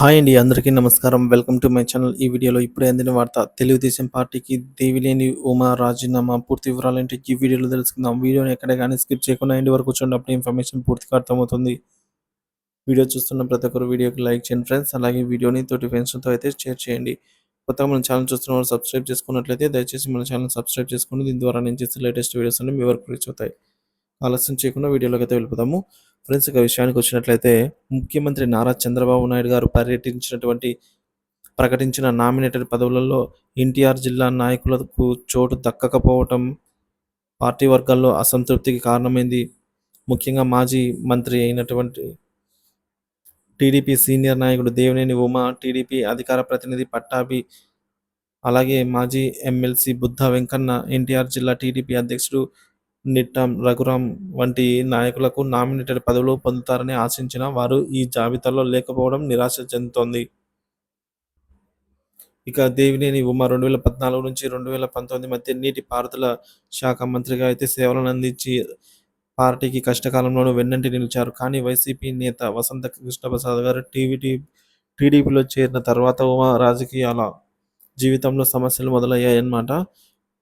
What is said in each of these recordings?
Hi అండి. అందరికీ నమస్కారం. Welcome to my channel. ఈ వీడియోలో ఇప్పుడే అందిన వార్త. తెలుగుదేశం పార్టీకి దేవినేని ఉమ రాజీనామా. పూర్తి వివరాలేంటి ఈ వీడియోలో తెలుసుకుందాం. వీడియోని ఎక్కడ గాని స్కిప్ చేయకుండా ఎండ్ వరకు చూడండి. అప్పుడే ఇన్ఫర్మేషన్ పూర్తిగా అర్థమవుతుంది. వీడియో చూస్తున్న ప్రతి ఒక్కరు వీడియోకి లైక్ చేయండి ఫ్రెండ్స్. అలాగే వీడియోని తోటి ఫ్రెండ్స్‌తో అయితే షేర్ చేయండి. కొత్తగా మన ఛానల్ చూస్తున్న వాళ్ళు సబ్స్క్రైబ్ చేసుకున్నట్లయితే దయచేసి మన ఛానల్ సబ్స్క్రైబ్ చేసుకోండి. దీని ద్వారా నేను చేసే లేటెస్ట్ వీడియోస్ అన్ని మీ వరకు రీచ్ అవుతాయి. ఆలస్యం చేయకుండా వీడియోలోకి అయితే వెళ్ళిపోదాము. ఫ్రెండ్స్, ఇక విషయానికి వచ్చినట్లయితే ముఖ్యమంత్రి నారా చంద్రబాబు నాయుడు గారు ప్రకటించిన నామినేటెడ్ పదవులలో ఎన్టీఆర్ జిల్లా నాయకులకు చోటు దక్కకపోవటం పార్టీ వర్గాల్లో అసంతృప్తికి కారణమైంది. ముఖ్యంగా మాజీ మంత్రి అయినటువంటి టీడీపీ సీనియర్ నాయకుడు దేవినేని ఉమ, టీడీపీ అధికార ప్రతినిధి పట్టాభి, అలాగే మాజీ ఎమ్మెల్సీ బుద్ధా వెంకన్న, ఎన్టీఆర్ జిల్లా టీడీపీ అధ్యక్షుడు నిట్టం రఘురాం వంటి నాయకులకు నామినేటెడ్ పదవులు పొందుతారని ఆశించిన వారు ఈ జాబితాలో లేకపోవడం నిరాశ చెందుతోంది. ఇక దేవినేని ఉమ 2014 నుంచి 2019 మధ్య నీటిపారుదల శాఖ మంత్రిగా అయితే సేవలనందించి పార్టీకి కష్టకాలంలోనూ వెన్నంటి నిలిచారు. కానీ వైసీపీ నేత వసంత కృష్ణప్రసాద్ గారు టీడీపీలో చేరిన తర్వాత ఉమ రాజకీయాల జీవితంలో సమస్యలు మొదలయ్యాయన్నమాట.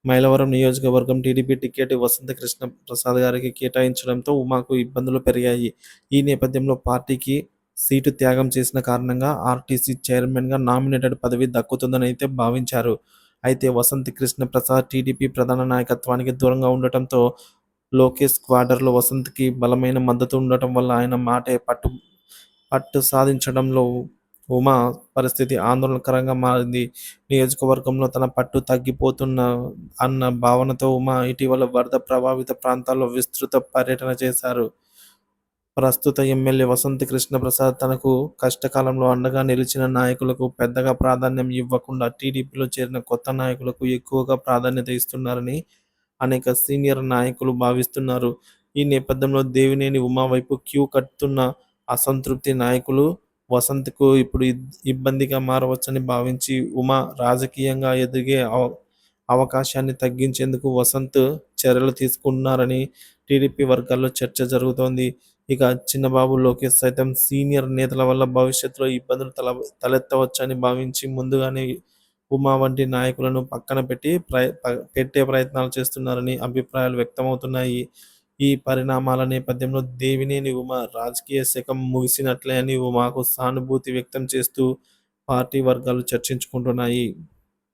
మైలవరం నియోజకవర్గం టీడీపీ టికెట్ వసంత కృష్ణ ప్రసాద్ గారికి కేటాయించడంతో ఉమాకు ఇబ్బందులు పెరిగాయి. ఈ నేపథ్యంలో పార్టీకి సీటు త్యాగం చేసిన కారణంగా ఆర్టీసీ చైర్మన్గా నామినేటెడ్ పదవి దక్కుతుందని అయితే భావించారు. అయితే వసంత కృష్ణ ప్రసాద్ టీడీపీ ప్రధాన నాయకత్వానికి దూరంగా ఉండటంతో లోకేష్ క్వార్టర్లో వసంత్కి బలమైన మద్దతు ఉండటం వల్ల ఆయన మాటే పట్టు సాధించడంలో ఉమా పరిస్థితి ఆందోళనకరంగా మారింది. నియోజకవర్గంలో తన పట్టు తగ్గిపోతున్న అన్న భావనతో ఉమా ఇటీవల వరద ప్రభావిత ప్రాంతాల్లో విస్తృత పర్యటన చేశారు. ప్రస్తుత ఎమ్మెల్యే వసంత కృష్ణప్రసాద్ తనకు కష్టకాలంలో అండగా నిలిచిన నాయకులకు పెద్దగా ప్రాధాన్యం ఇవ్వకుండా టీడీపీలో చేరిన కొత్త నాయకులకు ఎక్కువగా ప్రాధాన్యత ఇస్తున్నారని అనేక సీనియర్ నాయకులు భావిస్తున్నారు. ఈ నేపథ్యంలో దేవినేని ఉమా వైపు క్యూ కట్టుతున్న అసంతృప్తి నాయకులు వసంత్కు ఇప్పుడు ఇబ్బందిగా మారవచ్చని భావించి ఉమా రాజకీయంగా ఎదిగే అవకాశాన్ని తగ్గించేందుకు వసంత్ చర్యలు తీసుకుంటున్నారని టీడీపీ వర్గాల్లో చర్చ జరుగుతోంది. ఇక చిన్నబాబు లోకేష్ సైతం సీనియర్ నేతల వల్ల భవిష్యత్తులో ఇబ్బందులు తలెత్తవచ్చని భావించి ముందుగానే ఉమా వంటి నాయకులను పక్కన పెట్టే ప్రయత్నాలు చేస్తున్నారని అభిప్రాయాలు వ్యక్తమవుతున్నాయి. ఈ పరిణామాల నేపథ్యంలో దేవినేని ఉమ రాజకీయ శకం ముగిసినట్లే అని ఉమాకు సానుభూతి వ్యక్తం చేస్తూ పార్టీ వర్గాలు చర్చించుకుంటున్నాయి.